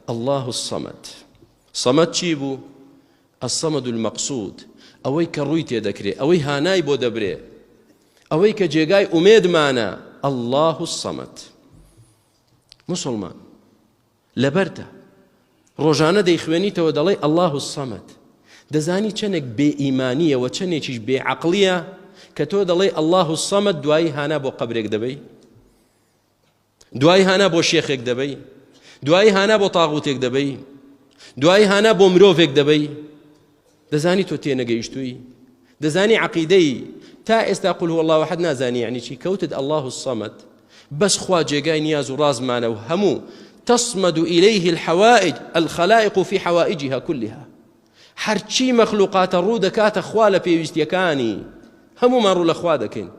الله الصمد. صمد چی بوو؟ الصمد المقصود، ئەوەی کە ڕووی تێدەکرێ، ئەوەی هانای بۆ دەبرێ، ئەوەی کە جێگای ئومێدمانە. الله الصمد. مسلمان لەبەرتە ڕۆژانە دەیخوێنیتەوە دەڵێ الله الصمد، دەزانی چەندێک بێ ئیمانیە و چەندێکیش بێ عەقڵیە کە تۆ دەڵێ الله الصمد دوایی هانا بۆ قەبرێک دەبەی، دوایی هانا بۆ شێخێک دەبەی، دوایی هانا بۆ تاغوتێک دەبەی، دوایی هانا بۆ مرۆڤێک دەبەی. دەزانی تۆ تێنەگەیشتووی، دەزانی عەقیدەی تا ئێستا قل هو الله أحد نازانی یعنی چی، کەوتت الله الصمد بەس خوا جێگای نیاز و ڕازمانە و هەموو تصمد إليه الحوائج الخلائق في حوائجها كلها. هەرچی مەخلوقاتە ڕوو دەکاتە خوا لە پێویستیەکانی، هەموومان ڕوو لە خوا دەکەین.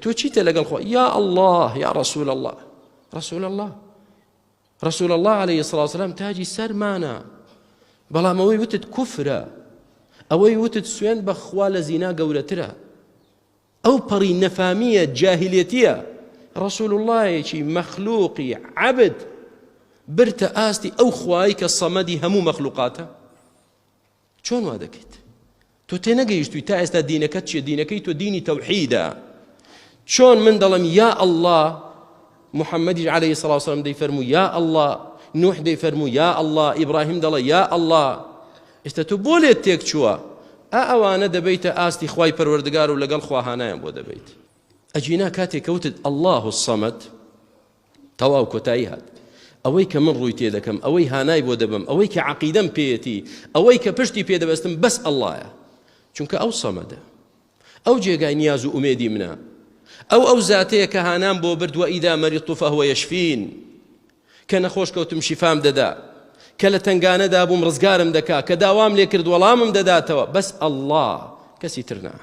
تۆ چیتە لەگەڵ خوا؟ یا الله یا رسول الله. رسول الله رسول الله عليه الصلاة والسلام تاجی سەرمانە، بەڵام ئەوەی وتت کوفرە، ئەوەی وتت سوێند بە خوا لە زینا گەورەترە، ئەو پەڕی نەفامیە جاهلیەتیە. رسول الله چی مەخلوقی عەبد برتە ئاستی ئەو خوای کە سەمەدی هەموو مەخلوقاتە. چۆن وا دەکەیت؟ تۆ تێنەگەیشتووی تا ئێستا دینەکەت چیە؟ دینەکەی تۆ دینی تەوحیدە. چۆن من دەڵێم یا الله، محەممەدی عليه الصلاة والسلام دەیفەرموو یا الله، نوح دەیفەرموو یا الله، ئیبراهیم دەڵێ یا الله. ئێستا تۆ بۆ لێت تێک چووە ئەوانە دەبیتە ئاستی خوای پەروەردگار و لەگەڵ خوا هانایان بۆ دەبیت. ئەجینا کاتێک کەوتت الله الصمد تەواو کۆتایی هات. ئەوەی کە من ڕووی تێدەکەم، ئەوەی هانای بۆ دەبم، ئەوەی کە عەقیدەم پێیەتی، ئەوەی کە پشتی پێدەبەستم بەس ئەڵڵایە. چونکە ئەو سەمەدە، ئەو جێگای نیاز و ئومێدی منە، ئەو زاتەیە کە هانام بۆ بردووە ئیدا مەریضت فەهوە یەشفین، کە نەخۆش کەوتم شیفام دەدا، کە لە تەنگانەدا بووم ڕزگارم دەکا، کە داوام لێ کرد وەڵامم دەداتەوە. بەس ئەڵڵا، کەسی تر نا.